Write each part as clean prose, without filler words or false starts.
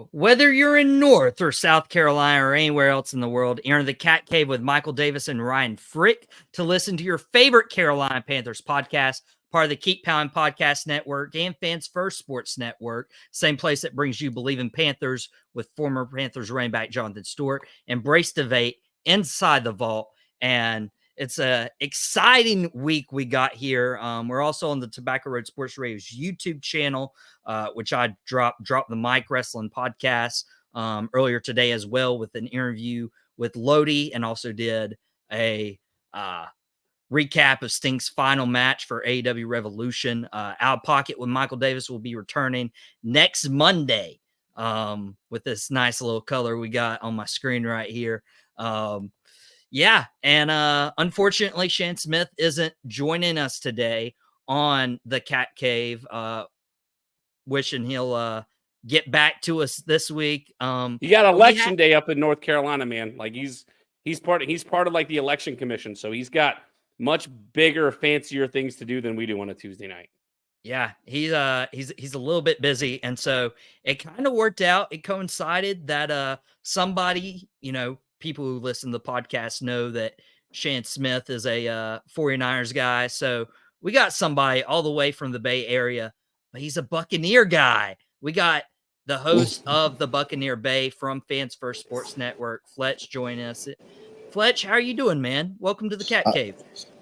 So, whether you're in North or South Carolina or anywhere else in the world, enter the Cat Cave with Michael Davis and Ryan Frick to listen to your favorite Carolina Panthers podcast, part of the Keep Pounding Podcast Network and Fans First Sports Network, same place that brings you Believe in Panthers with former Panthers running back Jonathan Stewart. Embrace Debate inside the vault. And it's a exciting week we got here. We're also on the Tobacco Road Sports Radio's YouTube channel, which I dropped the Mike Wrestling podcast earlier today as well, with an interview with Lodi, and also did a recap of Sting's final match for AEW Revolution. Out of Pocket with Michael Davis will be returning next Monday with this nice little color we got on my screen right here. Yeah, and unfortunately, Shane Smith isn't joining us today on the Cat Cave. Wishing he'll get back to us this week. You got election day up in North Carolina, man. Like he's part of like the election commission, so he's got much bigger, fancier things to do than we do on a Tuesday night. Yeah, he's a little bit busy, and so it kind of worked out. It coincided that somebody, people who listen to the podcast know that Shane Smith is a 49ers guy, so we got somebody all the way from the Bay Area, but he's a Buccaneer guy. We got the host of the Buccaneer Bay from Fans First Sports Network, Fletch, join us. Fletch, how are you doing, man? Welcome to the Cat Cave.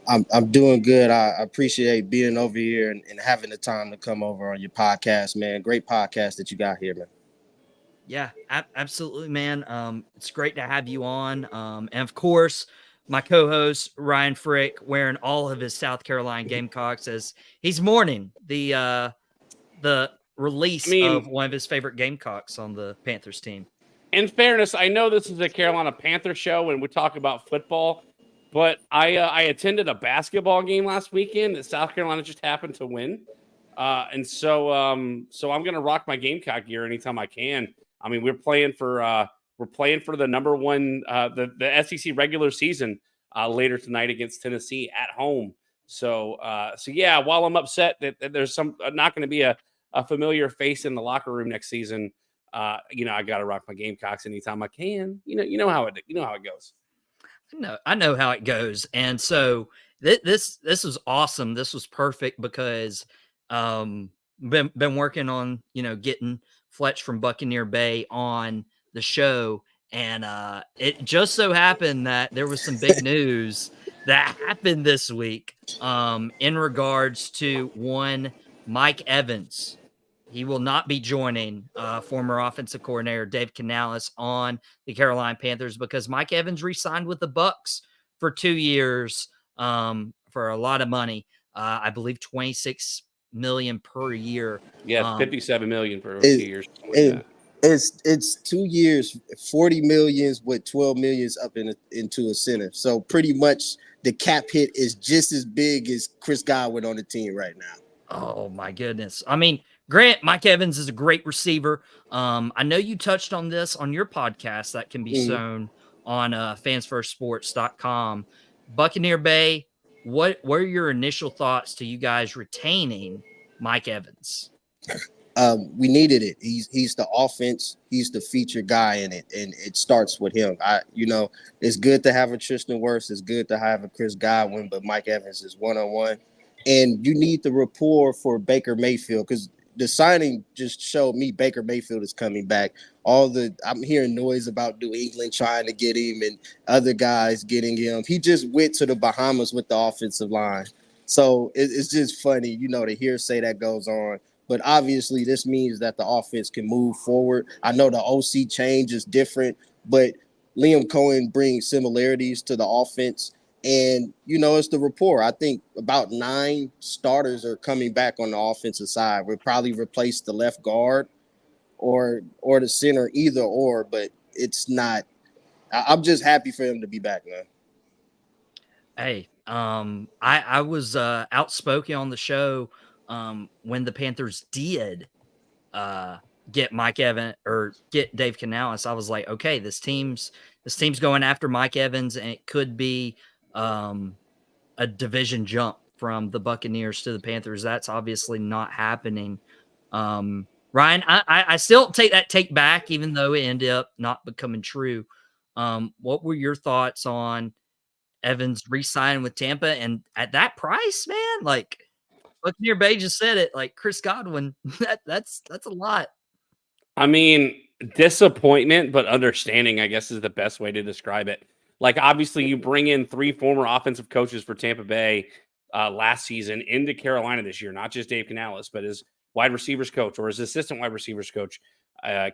I'm doing good. I appreciate being over here and having the time to come over on your podcast, man. Great podcast that you got here, man. Yeah, absolutely, man. It's great to have you on. And of course, my co-host Ryan Frick, wearing all of his South Carolina Gamecocks as he's mourning the release of one of his favorite Gamecocks on the Panthers team. In fairness, I know this is a Carolina Panther show and we talk about football, but I attended a basketball game last weekend that South Carolina just happened to win, and so I'm gonna rock my Gamecock gear anytime I can. I mean, we're playing for the number one the SEC regular season later tonight against Tennessee at home. So yeah, while I'm upset that there's not going to be a familiar face in the locker room next season, I got to rock my Gamecocks anytime I can. You know how it goes. I know how it goes, and so this was awesome. This was perfect because been working on getting Fletch from Buccaneer Bay on the show, and it just so happened that there was some big news that happened this week in regards to one Mike Evans. He will not be joining former offensive coordinator Dave Canales on the Carolina Panthers because Mike Evans re-signed with the Bucs for 2 years for a lot of money. I believe $26 million per year. Yeah, $57 million for 2 years. It's 2 years, $40 million with $12 million up into incentive. So pretty much the cap hit is just as big as Chris Godwin on the team right now. Oh my goodness! I mean, Grant, Mike Evans is a great receiver. I know you touched on this on your podcast that can be shown on fansfirstsports.com. Buccaneer Bay, what are your initial thoughts to you guys retaining Mike Evans? We needed it. He's the offense. He's the featured guy in it, and it starts with him. It's good to have a Tristan Wirfs. It's good to have a Chris Godwin, but Mike Evans is one-on-one. And you need the rapport for Baker Mayfield because the signing just showed me Baker Mayfield is coming back. I'm hearing noise about New England trying to get him and other guys getting him. He just went to the Bahamas with the offensive line. So it's just funny, the hearsay that goes on. But obviously this means that the offense can move forward. I know the OC change is different, but Liam Cohen brings similarities to the offense. And, it's the rapport. I think about 9 starters are coming back on the offensive side. We'll probably replace the left guard or the center, either or, but it's not. I'm just happy for him to be back, man. Hey, I was outspoken on the show when the Panthers did get Mike Evans or get Dave Canales. I was like, okay, this team's going after Mike Evans, and it could be a division jump from the Buccaneers to the Panthers. That's obviously not happening. Ryan, I still take that take back, even though it ended up not becoming true. What were your thoughts on Evans re-signing with Tampa and at that price, man? Like Buccaneer Bay just said it, like Chris Godwin, that's a lot. I mean, disappointment, but understanding, I guess, is the best way to describe it. Like, obviously, you bring in 3 former offensive coaches for Tampa Bay last season into Carolina this year, not just Dave Canales, but his wide receivers coach or his assistant wide receivers coach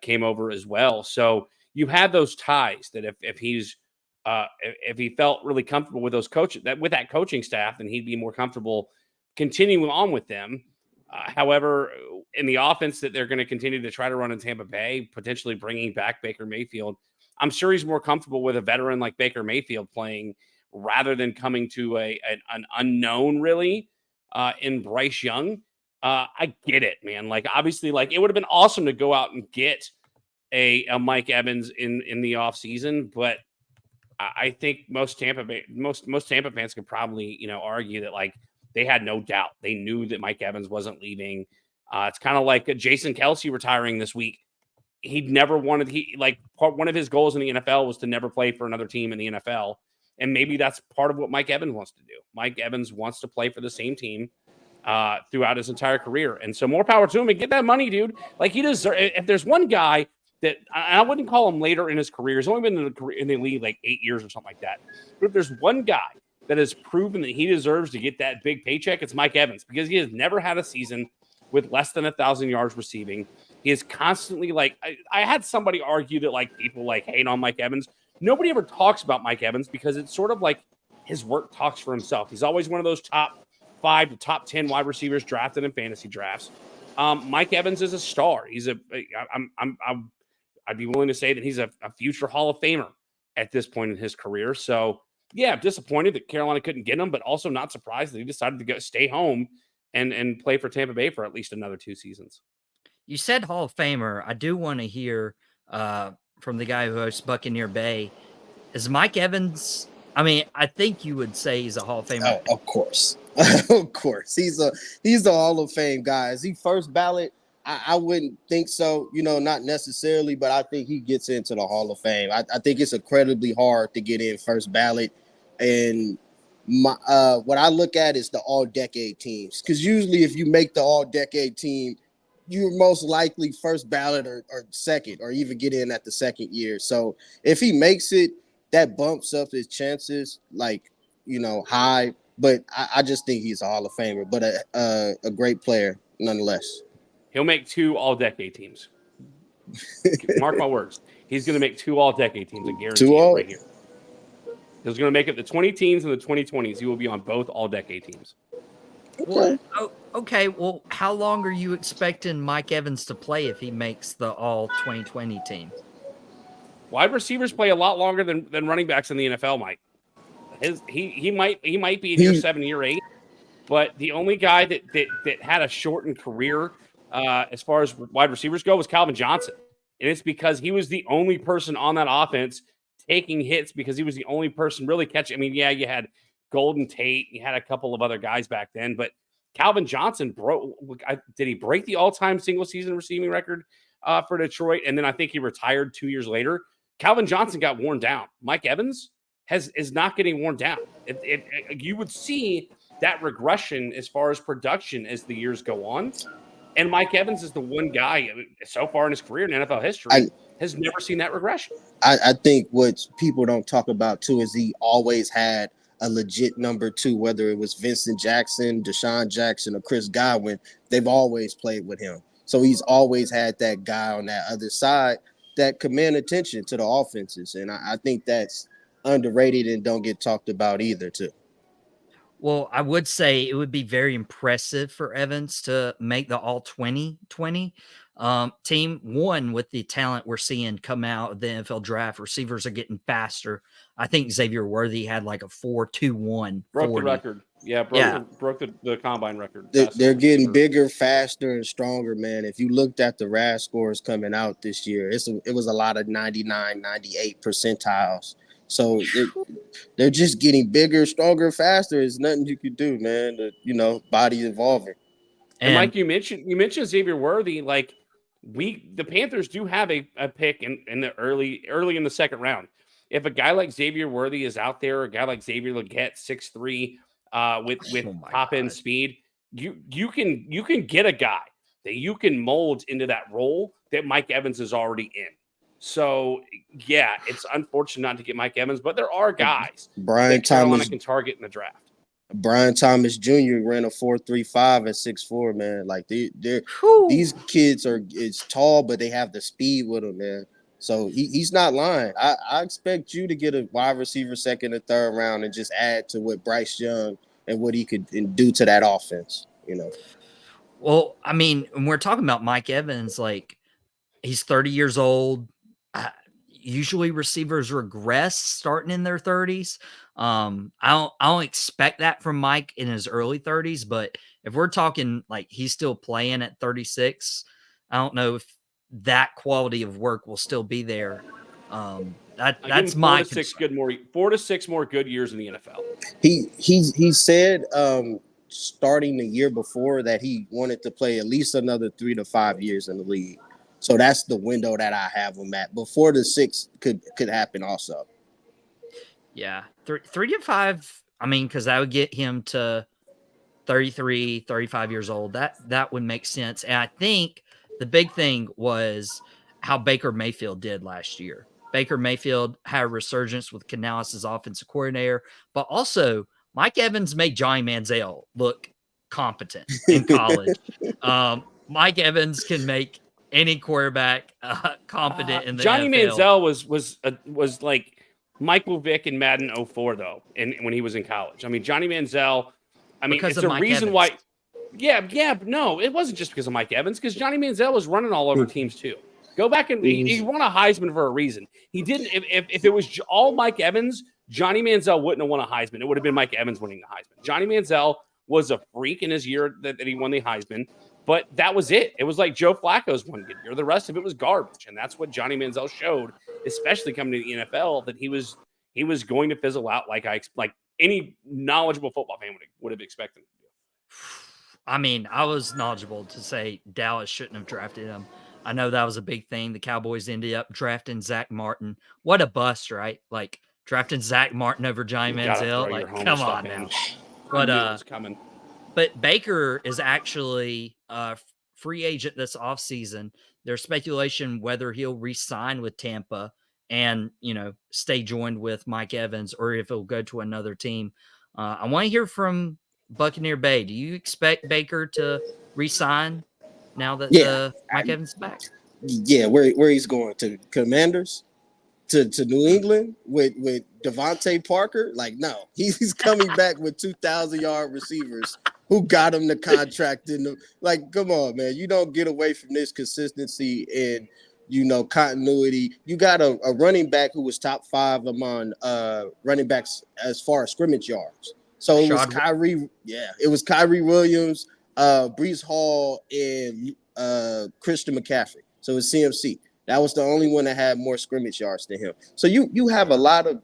came over as well. So you had those ties that if he felt really comfortable with those coaches, with that coaching staff, then he'd be more comfortable continuing on with them. However, in the offense that they're going to continue to try to run in Tampa Bay, potentially bringing back Baker Mayfield, I'm sure he's more comfortable with a veteran like Baker Mayfield playing rather than coming to an unknown, really, in Bryce Young. I get it, man. Like, obviously, like, it would have been awesome to go out and get a Mike Evans in the offseason, but I think most Tampa fans could probably, argue that, like, they had no doubt. They knew that Mike Evans wasn't leaving. It's kind of like Jason Kelce retiring this week. He'd never wanted, one of his goals in the NFL was to never play for another team in the NFL. And maybe that's part of what Mike Evans wants to do. Mike Evans wants to play for the same team throughout his entire career. And so more power to him, and get that money, dude. Like, he deserves, if there's one guy that I wouldn't call him later in his career, he's only been in the league like 8 years or something like that. But if there's one guy that has proven that he deserves to get that big paycheck, it's Mike Evans, because he has never had a season with less than 1,000 yards receiving. He is constantly like, I had somebody argue that, like, people like hate on Mike Evans. Nobody ever talks about Mike Evans because it's sort of like his work talks for himself. He's always one of those top 5 to top 10 wide receivers drafted in fantasy drafts. Mike Evans is a star. I'd be willing to say that he's a future Hall of Famer at this point in his career. So, yeah, I'm disappointed that Carolina couldn't get him, but also not surprised that he decided to stay home and play for Tampa Bay for at least another 2 seasons. You said Hall of Famer. I do want to hear from the guy who hosts Buccaneer Bay. Is Mike Evans? I mean, I think you would say he's a Hall of Famer. Oh, of course, of course, he's a Hall of Fame guy. Is he first ballot? I wouldn't think so, not necessarily, but I think he gets into the Hall of Fame. I think it's incredibly hard to get in first ballot. And what I look at is the all-decade teams, because usually if you make the all-decade team, you're most likely first ballot or second, or even get in at the second year. So if he makes it, that bumps up his chances, high. But I just think he's a Hall of Famer, but a great player nonetheless. He'll make 2 all-decade teams. Mark my words. He's going to make 2 all-decade teams. I guarantee it right here. He's going to make it the 20 teens and the 2020s. He will be on both all-decade teams. Okay. Well, how long are you expecting Mike Evans to play if he makes the all-2020 team? Wide receivers play a lot longer than running backs in the NFL, Mike. He might be in year 7, year 8, but the only guy that had a shortened career as far as wide receivers go was Calvin Johnson. And it's because he was the only person on that offense taking hits, because he was the only person really catching. I mean, yeah, you had Golden Tate, you had a couple of other guys back then, but Calvin Johnson did he break the all-time single-season receiving record for Detroit? And then I think he retired 2 years later. Calvin Johnson got worn down. Mike Evans is not getting worn down. You would see that regression as far as production as the years go on. And Mike Evans is the one guy so far in his career in NFL history has never seen that regression. I think what people don't talk about too is he always had a legit number 2, whether it was Vincent Jackson, Deshaun Jackson, or Chris Godwin. They've always played with him. So he's always had that guy on that other side that command attention to the offenses. And I think that's underrated and don't get talked about either too. Well, I would say it would be very impressive for Evans to make the all 2020 team. One, with the talent we're seeing come out of the NFL draft, receivers are getting faster. I think Xavier Worthy had like a 4.21. Broke the record. Yeah, broke the combine record. They're getting bigger, faster, and stronger, man. If you looked at the RAS scores coming out this year, it was a lot of 99, 98 percentiles. So they're just getting bigger, stronger, faster. There's nothing you could do, man. Body evolving. And Mike, you mentioned Xavier Worthy. Like, the Panthers do have a pick in the early in the second round. If a guy like Xavier Worthy is out there, or a guy like Xavier Legette, 6'3", with top end speed, you can get a guy that you can mold into that role that Mike Evans is already in. So yeah, it's unfortunate not to get Mike Evans, but there are guys that Carolina can target in the draft. Brian Thomas Jr. ran a 4.35 at 6'4", man. Like these kids it's tall, but they have the speed with them, man. So he's not lying. I expect you to get a wide receiver second or third round and just add to what Bryce Young and what he could do to that offense, you know. Well, I mean, when we're talking about Mike Evans, like he's 30 years old. Usually receivers regress starting in their 30s. I don't expect that from Mike in his early 30s, but if we're talking like he's still playing at 36, I don't know if that quality of work will still be there. That's my 4 to 6 more good years in the NFL. He said starting the year before that he wanted to play at least another 3 to 5 years in the league. So that's the window that I have him at. Before the 6 could happen also. Yeah. 3 to 5, I mean, because that would get him to 33, 35 years old. That would make sense. And I think the big thing was how Baker Mayfield did last year. Baker Mayfield had a resurgence with Canales as offensive coordinator, but also Mike Evans made Johnny Manziel look competent in college. Mike Evans can make any quarterback competent in the Johnny NFL. Manziel was like Michael Vick in Madden 04 though, and when he was in college. I mean, Johnny Manziel. I mean, Because it's a reason why. Yeah, but no, it wasn't just because of Mike Evans. Because Johnny Manziel was running all over teams too. Go back and he won a Heisman for a reason. He didn't. If it was all Mike Evans, Johnny Manziel wouldn't have won a Heisman. It would have been Mike Evans winning the Heisman. Johnny Manziel was a freak in his year that he won the Heisman. But that was it. It was like Joe Flacco's one good year. The rest of it was garbage. And that's what Johnny Manziel showed, especially coming to the NFL, that he was going to fizzle out like any knowledgeable football fan would have expected him to do. I mean, I was knowledgeable to say Dallas shouldn't have drafted him. I know that was a big thing. The Cowboys ended up drafting Zach Martin. What a bust, right? Like drafting Zach Martin over Johnny Manziel. Like, come on now. But coming. But Baker is actually a free agent this offseason. There's speculation whether he'll re-sign with Tampa and, stay joined with Mike Evans or if he'll go to another team. I want to hear from Buccaneer Bay. Do you expect Baker to re-sign now that Mike Evans is back? Yeah, where he's going to Commanders? To New England with Devontae Parker? Like, no, he's coming back with 2,000-yard receivers who got him the contract come on, man. You don't get away from this consistency and continuity. You got a running back who was top 5 among running backs as far as scrimmage yards. So it was Kyrie. Yeah, it was Kyrie Williams, Breece Hall, and Christian McCaffrey. So it's CMC. That was the only one that had more scrimmage yards than him. So you have a lot of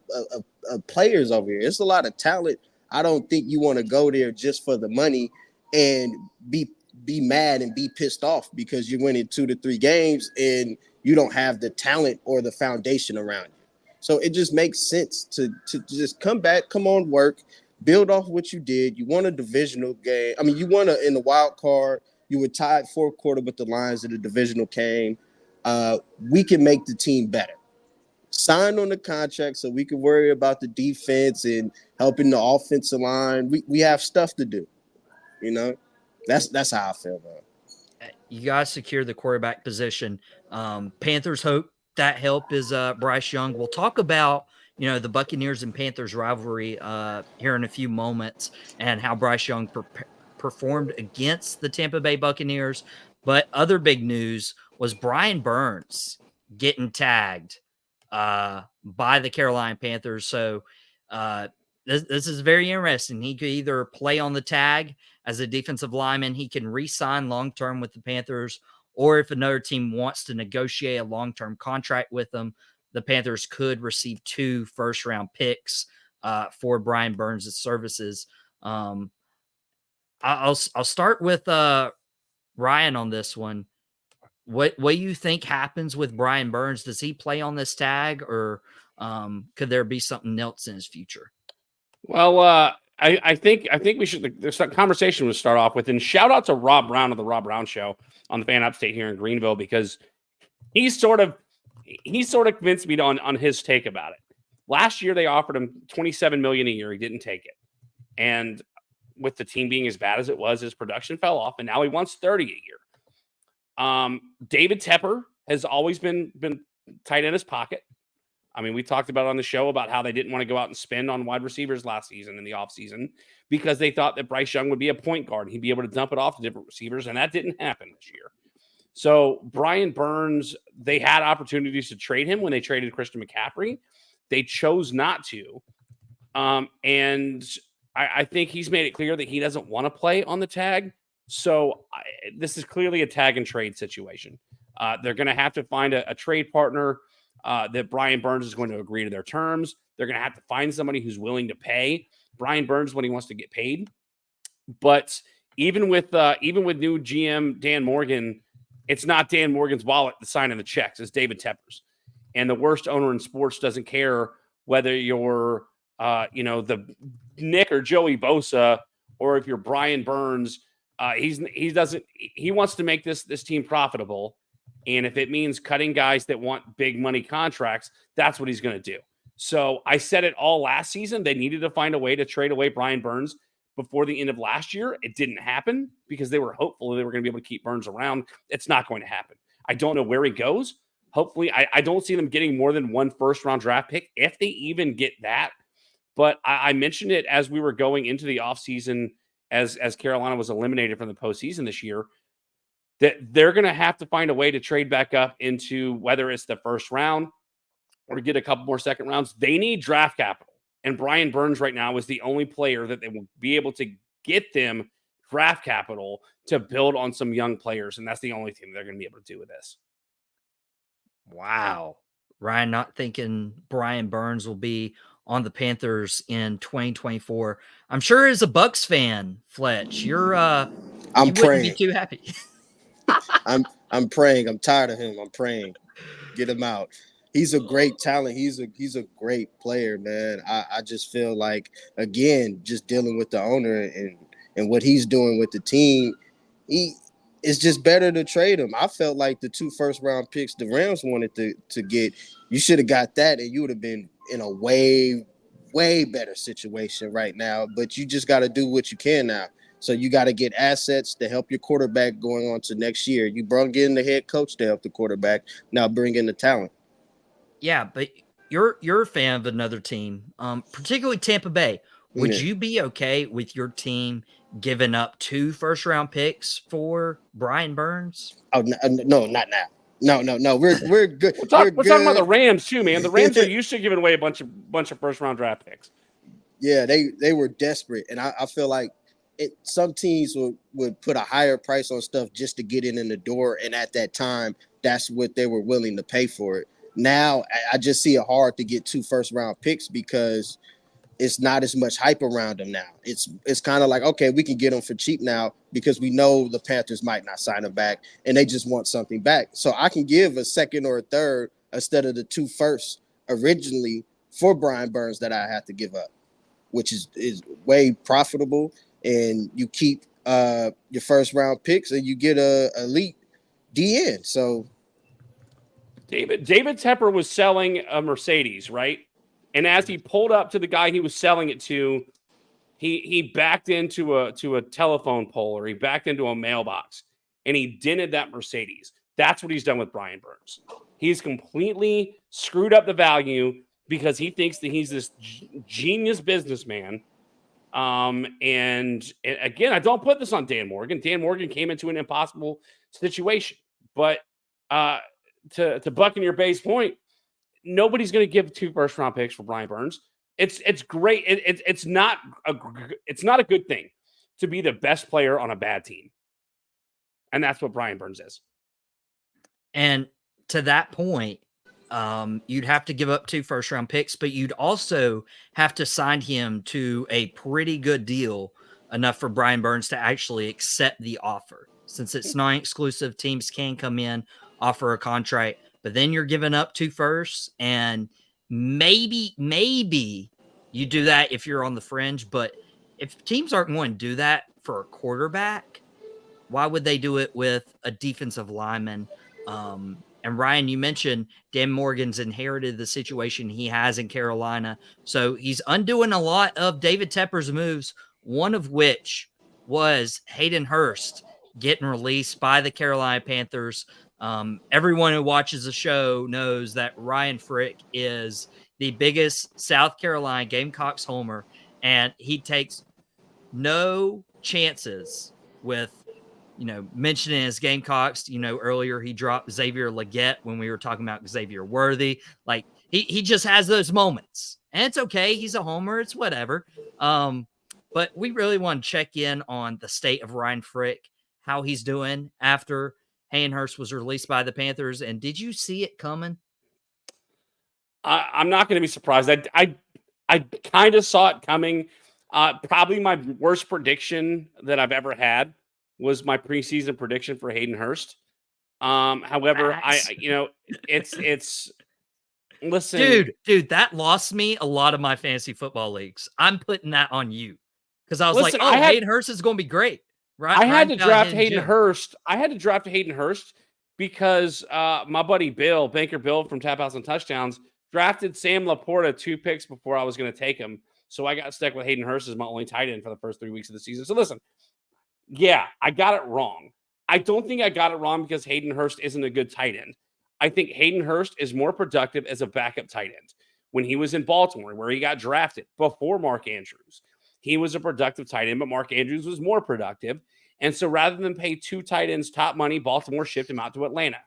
players over here. It's a lot of talent. I don't think you want to go there just for the money and be mad and be pissed off because you're winning 2 to 3 games and you don't have the talent or the foundation around you. So it just makes sense to just come back, come on work, build off what you did. You won a divisional game. I mean, you won in the wild card. You were tied 4th quarter with the Lions in the divisional game. We can make the team better. Sign on the contract so we can worry about the defense and helping the offensive line. We have stuff to do. That's how I feel, man. You guys secure the quarterback position. Panthers hope that help is Bryce Young. We'll talk about the Buccaneers and Panthers rivalry here in a few moments and how Bryce Young performed against the Tampa Bay Buccaneers. But other big news was Brian Burns getting tagged by the Carolina Panthers. So this is very interesting. He could either play on the tag as a defensive lineman. He can re-sign long-term with the Panthers, or if another team wants to negotiate a long-term contract with them, the Panthers could receive 2 first-round picks for Brian Burns' services. I'll start with Ryan on this one. What do you think happens with Brian Burns? Does he play on this tag, or could there be something else in his future? Well, I think we should. There's some conversation to start off with, and shout out to Rob Brown of the Rob Brown Show on the Fan Upstate here in Greenville, because he sort of convinced me on his take about it. Last year they offered him $27 million a year. He didn't take it, and with the team being as bad as it was, his production fell off, and now he wants 30 a year. David Tepper has always been tight in his pocket. I mean, we talked about on the show about how they didn't want to go out and spend on wide receivers last season in the offseason because they thought that Bryce Young would be a point guard and he'd be able to dump it off to different receivers, and that didn't happen this year. So Brian Burns, they had opportunities to trade him when they traded Christian McCaffrey. They chose not to. And I think he's made it clear that he doesn't want to play on the tag. So this is clearly a tag and trade situation. They're going to have to find a trade partner that Brian Burns is going to agree to their terms. They're going to have to find somebody who's willing to pay Brian Burns when he wants to get paid. But even with new GM Dan Morgan, it's not Dan Morgan's wallet that's signing the checks. It's David Tepper's. And the worst owner in sports doesn't care whether you're the Nick or Joey Bosa, or if you're Brian Burns. He wants to make this team profitable. And if it means cutting guys that want big money contracts, that's what he's going to do. So I said it all last season. They needed to find a way to trade away Brian Burns before the end of last year. It didn't happen because they were hopeful they were going to be able to keep Burns around. It's not going to happen. I don't know where he goes. Hopefully, I don't see them getting more than one first-round draft pick, if they even get that. But I mentioned it as we were going into the offseason, as Carolina was eliminated from the postseason this year, that they're going to have to find a way to trade back up into whether it's the first round or get a couple more second rounds. They need draft capital. And Brian Burns right now is the only player that they will be able to get them draft capital to build on some young players. And that's the only thing they're going to be able to do with this. Wow. Ryan, not thinking Brian Burns will be on the Panthers in 2024. I'm sure as a Bucs fan, Fletch, you wouldn't be too happy. I'm praying. I'm tired of him. I'm praying. Get him out. He's a great talent. He's a great player, man. I just feel like, again, just dealing with the owner and what he's doing with the team, it's just better to trade him. I felt like the 2 first-round picks the Rams wanted to get, you should have got that, and you would have been in a way, way better situation right now. But you just got to do what you can now. So you got to get assets to help your quarterback going on to next year. You brought in the head coach to help the quarterback. Now bring in the talent. Yeah, but you're a fan of another team, particularly Tampa Bay. Would you be okay with your team giving up 2 first-round picks for Brian Burns? Oh no, not now. No. We're good. We're talking about the Rams too, man. The Rams are used to giving away a bunch of first-round draft picks. Yeah, they were desperate, and I feel like some teams would put a higher price on stuff just to get it in the door, and at that time, that's what they were willing to pay for it. Now, I just see it hard to get 2 first-round picks because it's not as much hype around them now. It's kind of like, okay, we can get them for cheap now because we know the Panthers might not sign them back, and they just want something back. So I can give a second or a third instead of the 2 firsts originally for Brian Burns that I have to give up, which is way profitable. And you keep your first-round picks, and you get a elite DN. So David Tepper was selling a Mercedes, right? And as he pulled up to the guy he was selling it to, he backed into a telephone pole, or he backed into a mailbox, and he dented that Mercedes. That's what he's done with Brian Burns. He's completely screwed up the value because he thinks that he's this genius businessman. And again, I don't put this on Dan Morgan. Dan Morgan came into an impossible situation, but to Buccaneer Bay's point, nobody's going to give 2 first-round picks for Brian Burns. It's great. It's not a good thing to be the best player on a bad team, and that's what Brian Burns is. And to that point, you'd have to give up 2 first-round picks, but you'd also have to sign him to a pretty good deal, enough for Brian Burns to actually accept the offer. since it's non-exclusive, teams can come in, offer a contract, but then you're giving up 2 firsts, and maybe you do that if you're on the fringe, but if teams aren't going to do that for a quarterback, why would they do it with a defensive lineman? And Ryan, you mentioned Dan Morgan's inherited the situation he has in Carolina. So he's undoing a lot of David Tepper's moves, one of which was Hayden Hurst getting released by the Carolina Panthers. Everyone who watches the show knows that Ryan Frick is the biggest South Carolina Gamecocks homer, and he takes no chances with mentioning his Gamecocks. Earlier he dropped Xavier Legette when we were talking about Xavier Worthy. Like he just has those moments, and it's okay. He's a homer. It's whatever. But we really want to check in on the state of Ryan Frick, how he's doing after Hayden Hurst was released by the Panthers. And did you see it coming? I'm not going to be surprised. I kind of saw it coming. Probably my worst prediction that I've ever had was my preseason prediction for Hayden Hurst. However, it's listen, dude, that lost me a lot of my fantasy football leagues. I'm putting that on you because I was listen, like, Hayden Hurst is going to be great, right? I had to draft Hayden Hurst. I had to draft Hayden Hurst because my buddy Bill, Banker Bill from Tap House and Touchdowns, drafted Sam Laporta 2 picks before I was going to take him. So I got stuck with Hayden Hurst as my only tight end for the first 3 weeks of the season. So listen, yeah, I got it wrong. I don't think I got it wrong because Hayden Hurst isn't a good tight end. I think Hayden Hurst is more productive as a backup tight end. When he was in Baltimore, where he got drafted before Mark Andrews, he was a productive tight end, but Mark Andrews was more productive. And so rather than pay 2 tight ends top money, Baltimore shipped him out to Atlanta.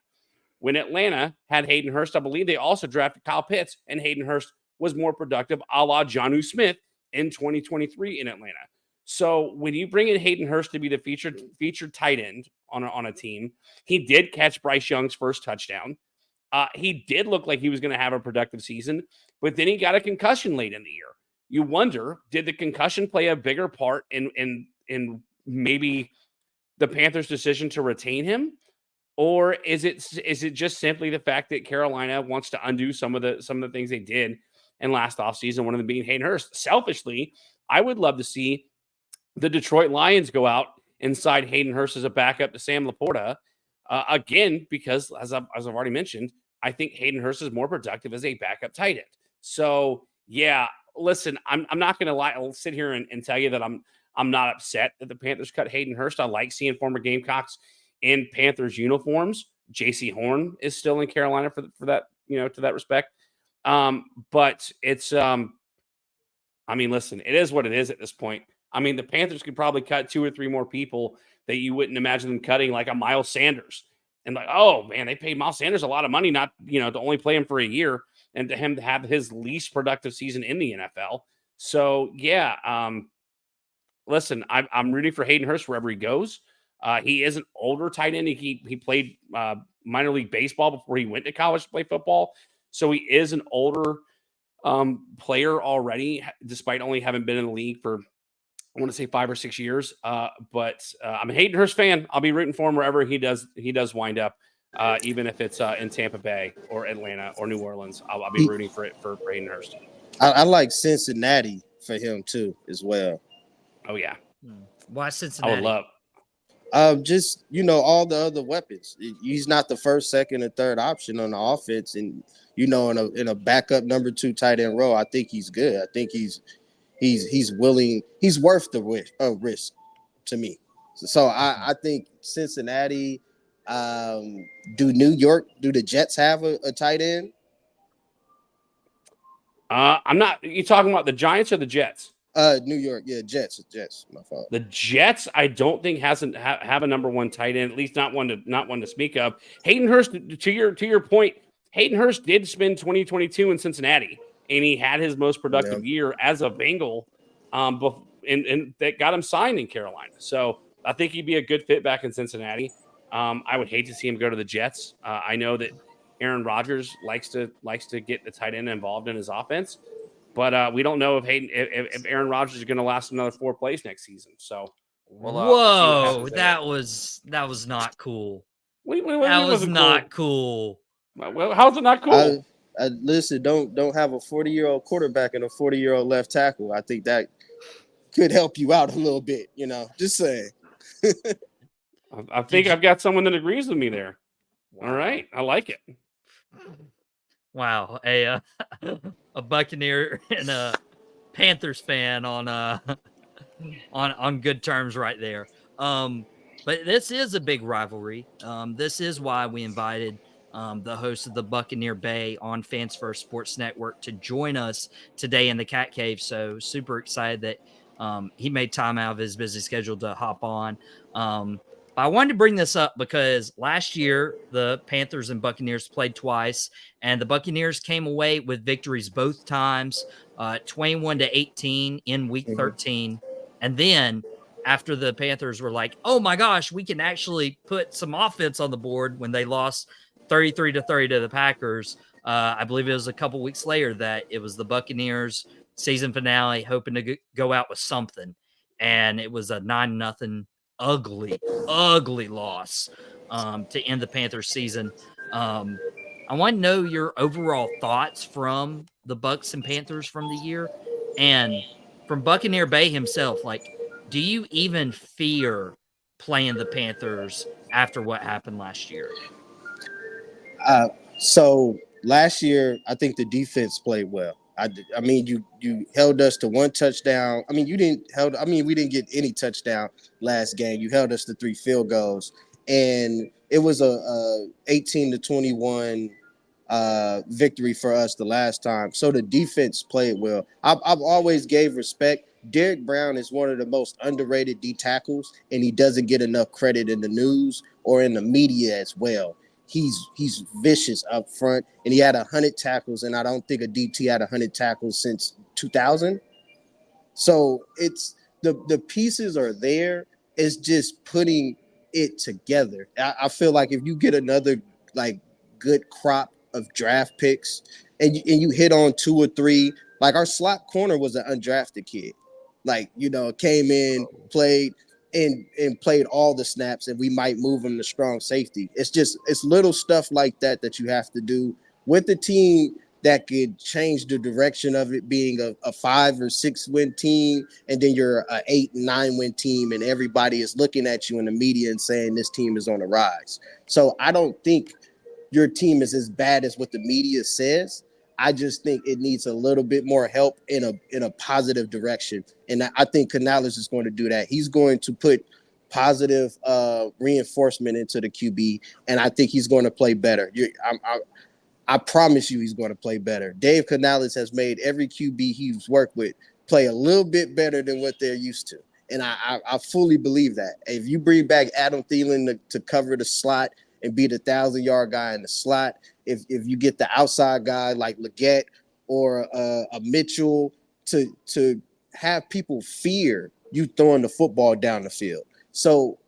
When Atlanta had Hayden Hurst, I believe they also drafted Kyle Pitts, and Hayden Hurst was more productive, a la Jonnu Smith in 2023 in Atlanta. So when you bring in Hayden Hurst to be the featured tight end on a team, he did catch Bryce Young's first touchdown. He did look like he was going to have a productive season, but then he got a concussion late in the year. You wonder, did the concussion play a bigger part in maybe the Panthers' decision to retain him? Or is it just simply the fact that Carolina wants to undo some of the things they did in last offseason, one of them being Hayden Hurst? Selfishly, I would love to see the Detroit Lions go out and sign Hayden Hurst as a backup to Sam Laporta again, because as I've already mentioned, I think Hayden Hurst is more productive as a backup tight end. So yeah, listen, I'm not going to lie. I'll sit here and tell you that I'm not upset that the Panthers cut Hayden Hurst. I like seeing former Gamecocks in Panthers uniforms. J.C. Horn is still in Carolina for that, to that respect. But it's, I mean, listen, it is what it is at this point. I mean, the Panthers could probably cut 2 or 3 more people that you wouldn't imagine them cutting, like a Miles Sanders. And like, oh man, they paid Miles Sanders a lot of money, not, to only play him for a year and to him to have his least productive season in the NFL. So yeah, listen, I'm rooting for Hayden Hurst wherever he goes. He is an older tight end. He played minor league baseball before he went to college to play football. So he is an older player already, despite only having been in the league for, I want to say 5 or 6 years. But I'm a Hayden Hurst fan. I'll be rooting for him wherever he does wind up, even if it's in Tampa Bay or Atlanta or New Orleans. I'll be rooting for Hayden Hurst. I like Cincinnati for him too, as well. Oh yeah. Why Cincinnati? I would love. Just all the other weapons. He's not the first, second, or third option on the offense, and in a backup number 2 tight end role, I think he's good. I think he's willing. He's worth the risk to me. So I think Cincinnati. Do the Jets have a tight end? I'm not. You talking about the Giants or the Jets? New York, yeah, Jets. My fault. The Jets, I don't think have a number 1 tight end, at least not one to speak of. Hayden Hurst, to your point, Hayden Hurst did spend 2022 in Cincinnati, and he had his most productive year as a Bengal, and that got him signed in Carolina. So I think he'd be a good fit back in Cincinnati. I would hate to see him go to the Jets. I know that Aaron Rodgers likes to get the tight end involved in his offense. But we don't know if Aaron Rodgers is going to last another 4 plays next season. So We'll see what Whoa, happens there. that was not cool. What That was wasn't not cool. Well, how's it not cool? Listen, don't have a 40-year-old quarterback and a 40-year-old left tackle. I think that could help you out a little bit. Just saying. I think I've got someone that agrees with me there. Wow. All right, I like it. Wow, a Buccaneer and a Panthers fan on good terms right there. But this is a big rivalry. This is why we invited the host of the Buccaneer Bay on Fans First Sports Network to join us today in the Cat Cave. So super excited that he made time out of his busy schedule to hop on. I wanted to bring this up because last year the Panthers and Buccaneers played twice, and the Buccaneers came away with victories both times, 21-18 in Week 13. And then after the Panthers were like, oh my gosh, we can actually put some offense on the board when they lost 33-30 to the Packers. I believe it was a couple weeks later that it was the Buccaneers season finale, hoping to go out with something. And it was a 9-0 ugly loss to end the Panthers season. I want to know your overall thoughts from the Bucs and Panthers from the year, and from Buccaneer Bay himself. Like, do you even fear playing the Panthers after what happened last year? So last year, I think the defense played well. I mean, you held us to one touchdown. I mean, we didn't get any touchdown last game. You held us to 3 field goals, and it was a 18-21 victory for us the last time. So the defense played well. I've always gave respect. Derek Brown is one of the most underrated D tackles, and he doesn't get enough credit in the news or in the media as well. He's vicious up front, and he had 100 tackles, and I don't think a DT had 100 tackles since 2000. So it's the pieces are there. It's just putting it together. I feel like if you get another good crop of draft picks, and you hit on 2 or 3, like our slot corner was an undrafted kid, came in, played. And played all the snaps, and we might move him to strong safety. It's little stuff like that you have to do with the team that could change the direction of it being a 5 or 6 win team, and then you're a 8 and 9 win team, and everybody is looking at you in the media and saying this team is on the rise. So I don't think your team is as bad as what the media says. I just think it needs a little bit more help in a positive direction. And I think Canales is going to do that. He's going to put positive reinforcement into the QB, and I think he's going to play better. I promise you he's going to play better. Dave Canales has made every QB he's worked with play a little bit better than what they're used to. And I fully believe that. If you bring back Adam Thielen to cover the slot and be the 1,000-yard guy in the slot, if you get the outside guy like Leggett or a Mitchell to have people fear you throwing the football down the field. So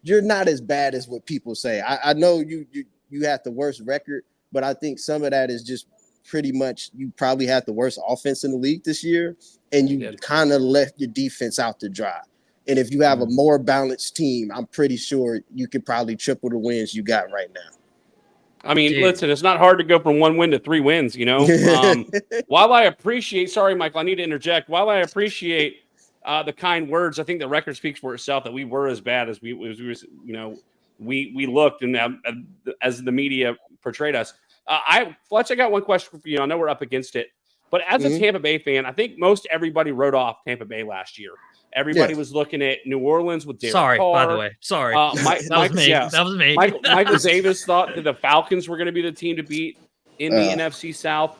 you're not as bad as what people say. I know you have the worst record, but I think some of that is just pretty much you probably had the worst offense in the league this year, and you kind of left your defense out to dry. And if you have a more balanced team, I'm pretty sure you could probably triple the wins you got right now. I mean, listen, it's not hard to go from 1 win to 3 wins, While I appreciate, sorry, Michael, I need to interject. While I appreciate the kind words, I think the record speaks for itself that we were as bad as we looked, and as the media portrayed us. Fletch, I got one question for you. I know we're up against it, but as a Tampa Bay fan, I think most everybody wrote off Tampa Bay last year. Everybody was looking at New Orleans with Derek Carr. By the way. Sorry. That was me. Yeah. That was me. Michael Davis thought that the Falcons were going to be the team to beat in the NFC South.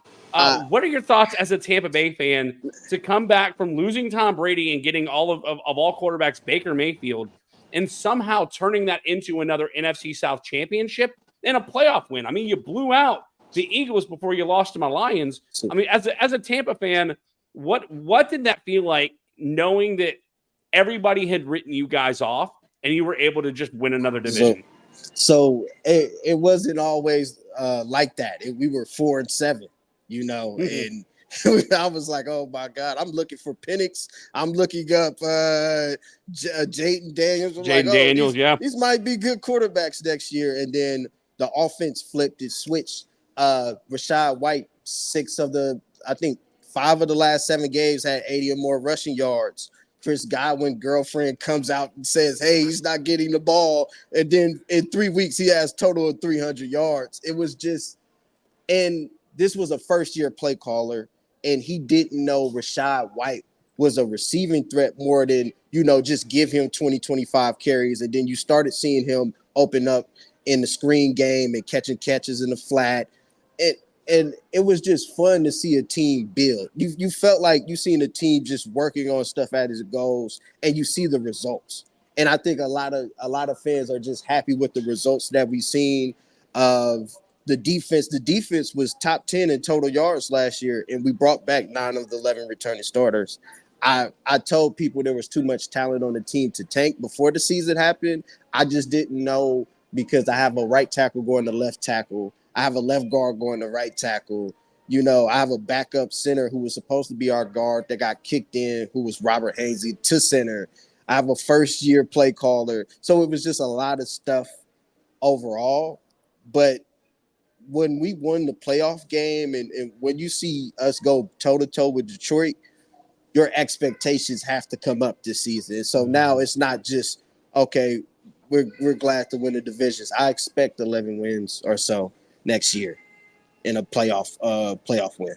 What are your thoughts as a Tampa Bay fan to come back from losing Tom Brady and getting all of all quarterbacks Baker Mayfield and somehow turning that into another NFC South championship and a playoff win? I mean, you blew out the Eagles before you lost to my Lions. I mean, as a Tampa fan, what did that feel like, knowing that everybody had written you guys off and you were able to just win another division? So it wasn't always like that. We were 4-7, and I was like, oh my God, I'm looking for Penix. I'm looking up Jaden Daniels. I'm like, Jaden oh, Daniels, these might be good quarterbacks next year. And then the offense flipped, it switched. Rashad White, 5 of the last 7 games had 80 or more rushing yards. Chris Godwin's girlfriend comes out and says, hey, he's not getting the ball. And then in 3 weeks, he has total of 300 yards. It was just, and this was a first-year play caller, and he didn't know Rashad White was a receiving threat more than, just give him 20, 25 carries. And then you started seeing him open up in the screen game and catching catches in the flat. And it was just fun to see a team build. You felt like you seen a team just working on stuff as it goes, and you see the results. And I think a lot of fans are just happy with the results that we've seen of the defense. The defense was top 10 in total yards last year, and we brought back 9 of the 11 returning starters. I told people there was too much talent on the team to tank before the season happened. I just didn't know, because I have a right tackle going to left tackle. I have a left guard going to right tackle. I have a backup center who was supposed to be our guard that got kicked in, who was Robert Hainsey, to center. I have a first-year play caller. So it was just a lot of stuff overall. But when we won the playoff game and when you see us go toe-to-toe with Detroit, your expectations have to come up this season. So now it's not just, okay, we're glad to win the divisions. I expect 11 wins or so next year in a playoff win.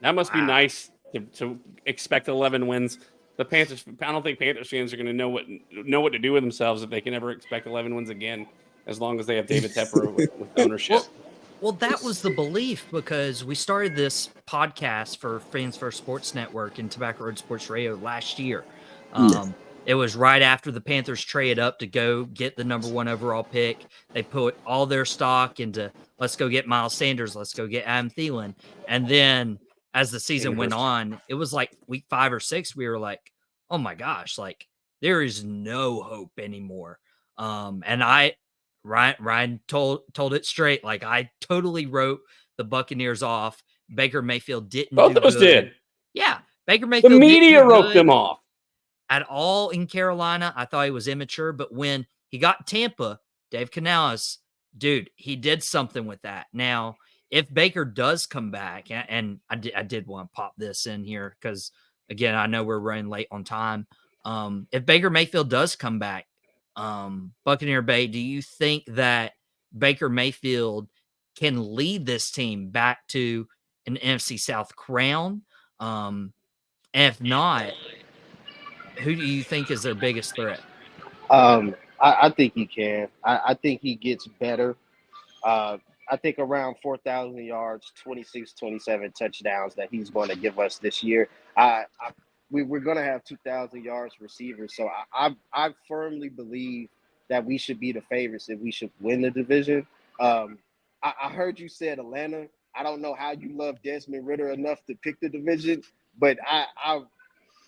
That must be nice to expect 11 wins. The Panthers, I don't think Panthers fans are going to know what to do with themselves if they can ever expect 11 wins again, as long as they have David Tepper with ownership. Well, that was the belief, because we started this podcast for Fans First Sports Network and Tobacco Road Sports Radio last year. It was right after the Panthers traded up to go get the number 1 overall pick. They put all their stock into, let's go get Miles Sanders, let's go get Adam Thielen. And then as the season went on, it was like week 5 or 6, we were like, oh my gosh, like there is no hope anymore. And Ryan told it straight. Like, I totally wrote the Buccaneers off. Baker Mayfield didn't Both do of us good. did. Yeah, Baker The Mayfield media didn't do wrote good them off at all in Carolina. I thought he was immature, but when he got Tampa, Dave Canales, dude, he did something with that. Now, if Baker does come back, and I did want to pop this in here because, again, I know we're running late on time. If Baker Mayfield does come back, Buccaneer Bay, do you think that Baker Mayfield can lead this team back to an NFC South crown? And if not, who do you think is their biggest threat? I think he can. I think he gets better. I think around 4,000 yards, 26, 27 touchdowns that he's going to give us this year. We're going to have 2,000 yards receivers. So I firmly believe that we should be the favorites and we should win the division. I heard you said Atlanta. I don't know how you love Desmond Ridder enough to pick the division, but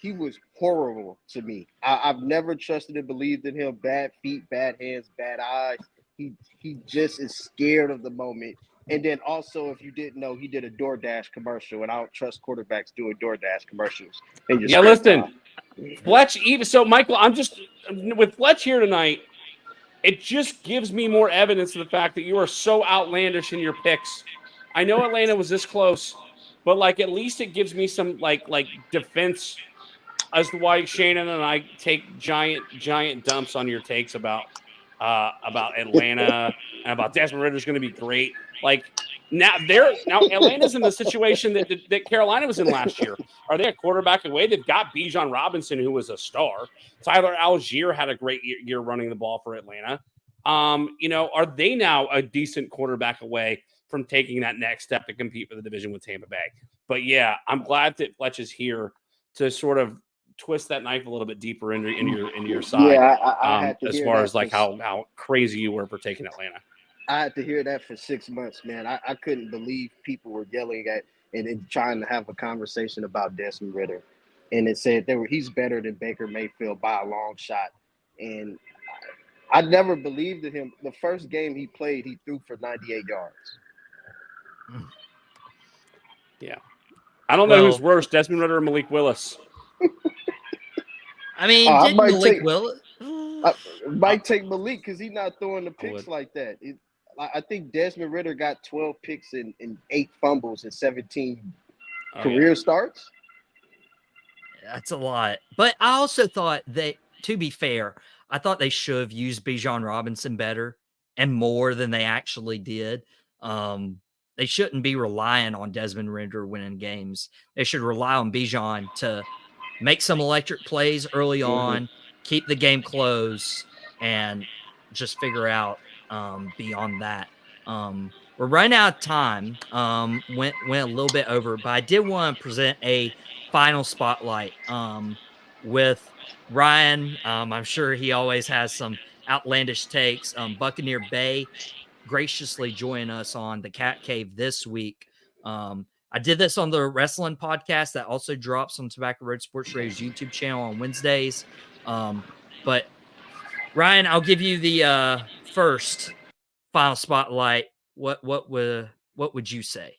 he was horrible to me. I've never trusted and believed in him. Bad feet, bad hands, bad eyes. He just is scared of the moment. And then also, if you didn't know, he did a DoorDash commercial, and I don't trust quarterbacks doing DoorDash commercials. Yeah, listen, Fletch. So, Michael, I'm just with Fletch here tonight. It just gives me more evidence of the fact that you are so outlandish in your picks. I know Atlanta was this close, but like at least it gives me some like defense as to why Shannon and I take giant dumps on your takes about Atlanta and about Desmond Ridder's going to be great. Like now Atlanta's in the situation that Carolina was in last year. Are they a quarterback away? They've got Bijan Robinson, who was a star. Tyler Algier had a great year running the ball for Atlanta. Are they now a decent quarterback away from taking that next step to compete for the division with Tampa Bay? But yeah, I'm glad that Fletch is here to sort of twist that knife a little bit deeper into your side. Yeah, I had to as hear far that as like how crazy you were for taking Atlanta. I had to hear that for 6 months, man. I couldn't believe people were yelling at and trying to have a conversation about Desmond Ridder. And it said he's better than Baker Mayfield by a long shot. And I never believed in him. The first game he played, he threw for 98 yards. Yeah. I don't know Well, who's worse, Desmond Ridder or Malik Willis. I mean, I didn't might Malik take Willis? I might take Malik because he's not throwing the I would. picks like that. I think Desmond Ridder got 12 picks and 8 fumbles and 17 career starts. That's a lot. But I also thought that, to be fair, I thought they should have used Bijan Robinson better and more than they actually did. They shouldn't be relying on Desmond Ridder winning games. They should rely on Bijan to make some electric plays early on, keep the game close, and just figure out beyond that. We're running out of time. Went a little bit over, but I did want to present a final spotlight with Ryan. I'm sure he always has some outlandish takes. Buccaneer Bay graciously joining us on the Cat Cave this week. I did this on the wrestling podcast that also drops on Tobacco Road Sports Radio's YouTube channel on Wednesdays. But Ryan, I'll give you the first final spotlight. What would you say?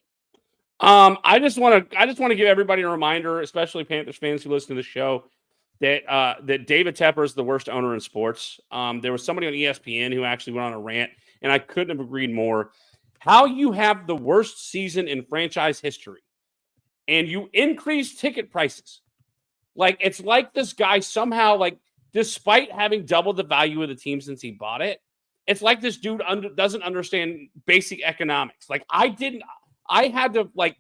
I just want to give everybody a reminder, especially Panthers fans who listen to the show, that David Tepper is the worst owner in sports. There was somebody on ESPN who actually went on a rant, and I couldn't have agreed more. How you have the worst season in franchise history, and you increase ticket prices. Like, it's like this guy somehow, like, despite having doubled the value of the team since he bought it, it's like this dude doesn't understand basic economics. Like, I had to like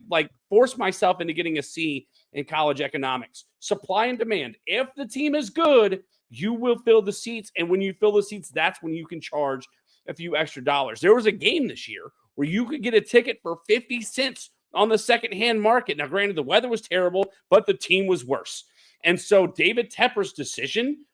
force myself into getting a C in college economics. Supply and demand. If the team is good, you will fill the seats. And when you fill the seats, that's when you can charge a few extra dollars. There was a game this year where you could get a ticket for 50 cents on the secondhand market. Now, granted, the weather was terrible, but the team was worse. And so David Tepper's decision,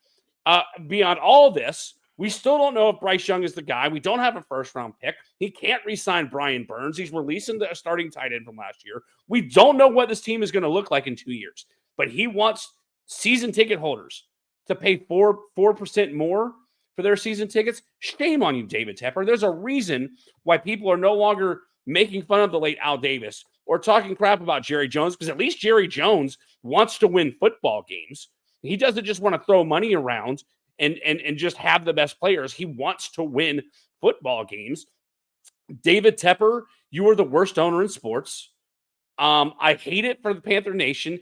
beyond all this, we still don't know if Bryce Young is the guy. We don't have a first-round pick. He can't re-sign Brian Burns. He's releasing the starting tight end from last year. We don't know what this team is going to look like in 2 years. But he wants season ticket holders to pay 4% more for their season tickets. Shame on you, David Tepper. There's a reason why people are no longer making fun of the late Al Davis or talking crap about Jerry Jones, because at least Jerry Jones wants to win football games. He doesn't just want to throw money around and just have the best players. He wants to win football games. David Tepper, you are the worst owner in sports. I hate it for the Panther Nation.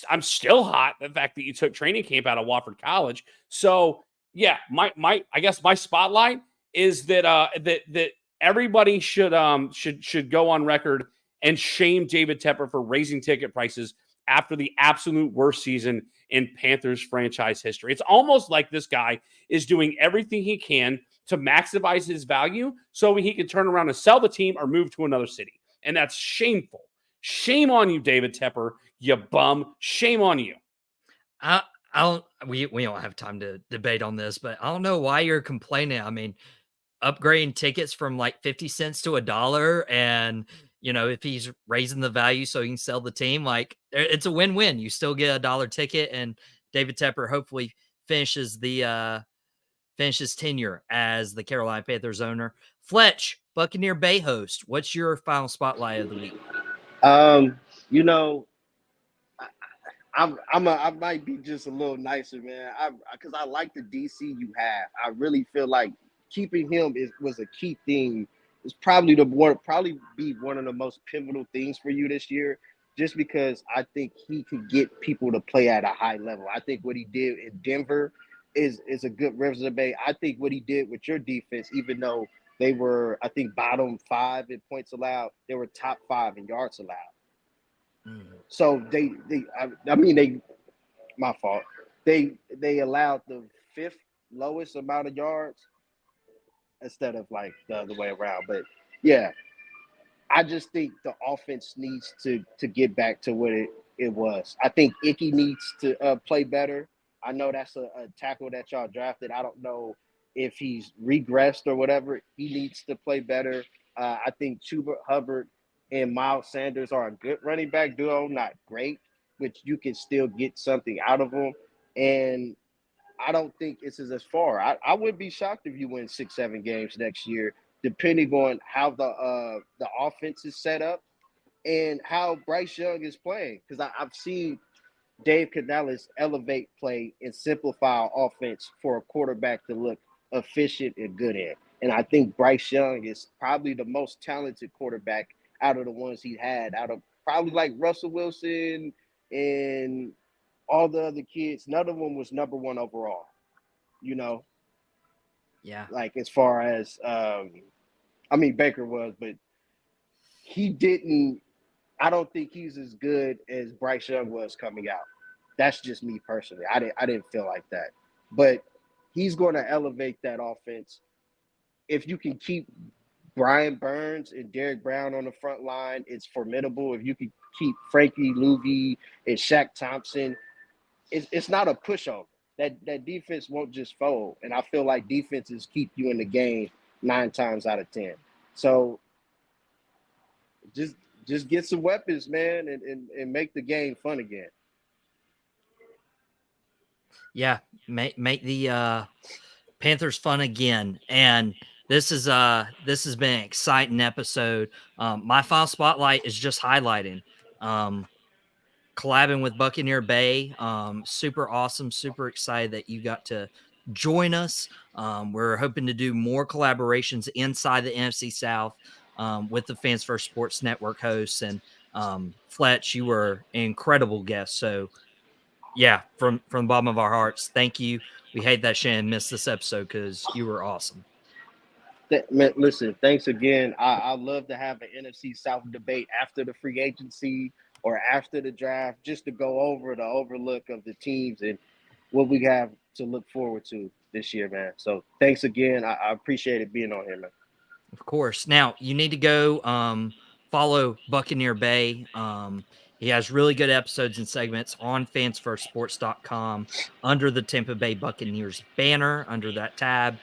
I'm still hot the fact that you took training camp out of Wofford College. So yeah, I guess my spotlight is that that everybody should go on record and shame David Tepper for raising ticket prices after the absolute worst season in Panthers franchise history. It's almost like this guy is doing everything he can to maximize his value so he can turn around and sell the team or move to another city. And that's shameful. Shame on you, David Tepper, you bum. Shame on you. We don't have time to debate on this, but I don't know why you're complaining. I mean, upgrading tickets from like 50 cents to $1, and if he's raising the value so he can sell the team, like, it's a win-win. You still get $1 ticket, and David Tepper hopefully finishes tenure as the Carolina Panthers owner. Fletch, Buccaneer Bay host, what's your final spotlight of the week? You know, I might be just a little nicer, man. Because I like the DC you have. I really feel like keeping him was a key thing. It's probably be one of the most pivotal things for you this year, just because I think he could get people to play at a high level. I think what he did in Denver is a good resume. I think what he did with your defense, even though they were, I think, bottom 5 in points allowed, they were top 5 in yards allowed. So my fault. They allowed the 5th lowest amount of yards instead of like the other way around. But yeah, I just think the offense needs to get back to what it was. I think Icky needs to play better. I know that's a tackle that y'all drafted. I don't know if he's regressed or whatever. He needs to play better. I think Chuba Hubbard and Miles Sanders are a good running back duo, not great, but you can still get something out of them. And I don't think this is as far. I would be shocked if you win 6-7 games next year, depending on how the offense is set up and how Bryce Young is playing. Because I've seen Dave Canales elevate play and simplify offense for a quarterback to look efficient and good in. And I think Bryce Young is probably the most talented quarterback out of the ones he had, out of probably like Russell Wilson and all the other kids. None of them was number one overall, you know, Yeah. like as far as, Baker was, but he didn't. I don't think he's as good as Bryce Young was coming out. That's just me personally. I didn't feel like that. But he's going to elevate that offense. If you can keep Brian Burns and Derek Brown on the front line, it's formidable. If you can keep Frankie Louvi and Shaq Thompson, it's not a pushover. That defense won't just fold. And I feel like defenses keep you in the game 9 times out of 10. So just get some weapons, man, and make the game fun again. Yeah, make the Panthers fun again. And this has been an exciting episode. My final spotlight is just highlighting collabing with Buccaneer Bay. Super awesome, super excited that you got to join us. We're hoping to do more collaborations inside the NFC South with the Fans First Sports Network hosts. And Fletch, you were an incredible guest. So yeah, from the bottom of our hearts, thank you. We hate that Shannon missed this episode because you were awesome. Man, listen, thanks again. I love to have an NFC South debate after the free agency or after the draft, just to go over the overlook of the teams and what we have to look forward to this year, man. So thanks again. I appreciate it being on here, man. Of course. Now you need to go follow Buccaneer Bay. He has really good episodes and segments on fansfirstsports.com under the Tampa Bay Buccaneers banner under that tab.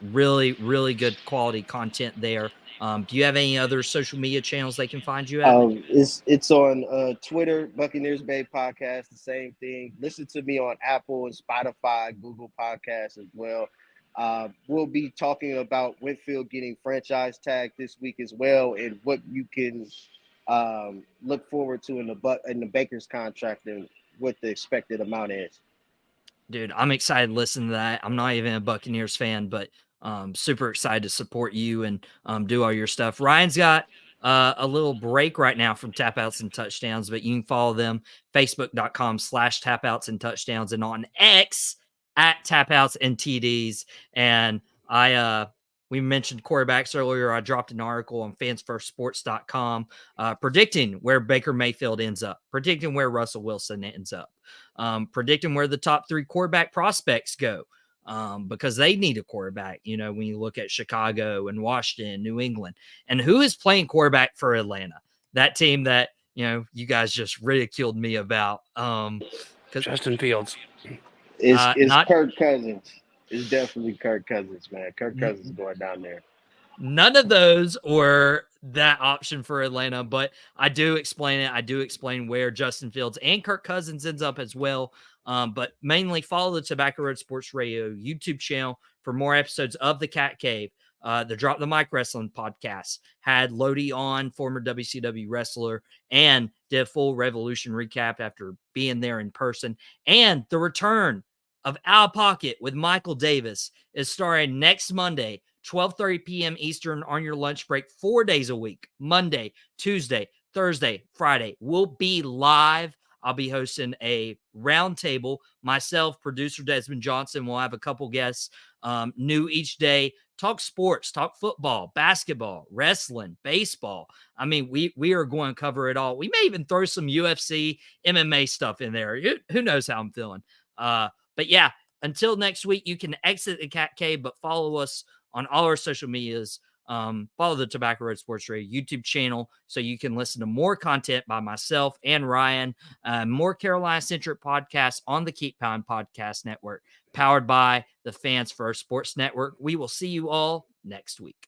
Really, really good quality content there. Do you have any other social media channels they can find you at? It's on Twitter, Buccaneers Bay Podcast, the same thing. Listen to me on Apple and Spotify, Google Podcasts as well. We'll be talking about Winfield getting franchise tagged this week as well, and what you can look forward to in the Baker's contract and what the expected amount is. Dude, I'm excited to listen to that. I'm not even a Buccaneers fan, but super excited to support you and do all your stuff. Ryan's got a little break right now from Tap Outs and Touchdowns, but you can follow them facebook.com/Tap Outs and Touchdowns and on X at Tap Outs and TDs. And we mentioned quarterbacks earlier. I dropped an article on fansfirstsports.com predicting where Baker Mayfield ends up, predicting where Russell Wilson ends up, predicting where the top 3 quarterback prospects go because they need a quarterback, when you look at Chicago and Washington, New England. And who is playing quarterback for Atlanta? That team that, you guys just ridiculed me about. Justin Fields. It's Kirk Cousins. It's definitely Kirk Cousins, man. Kirk Cousins going down there. None of those were that option for Atlanta, but I do explain it. I do explain where Justin Fields and Kirk Cousins ends up as well. But mainly follow the Tobacco Road Sports Radio YouTube channel for more episodes of The Cat Cave. The Drop the Mic Wrestling podcast had Lodi on, former WCW wrestler, and did a full Revolution recap after being there in person. And the return of Out of Pocket with Michael Davis is starting next Monday, 12:30 p.m. Eastern on your lunch break, 4 days a week, Monday, Tuesday, Thursday, Friday. We'll be live. I'll be hosting a roundtable. Myself, producer Desmond Johnson, will have a couple guests new each day. Talk sports, talk football, basketball, wrestling, baseball. I mean, we are going to cover it all. We may even throw some UFC, MMA stuff in there. Who knows how I'm feeling. But yeah, until next week, you can exit the Cat Cave, but follow us on all our social medias. Follow the Tobacco Road Sports Radio YouTube channel so you can listen to more content by myself and Ryan, more Carolina-centric podcasts on the Keep Pound Podcast Network, powered by the Fans First Sports Network. We will see you all next week.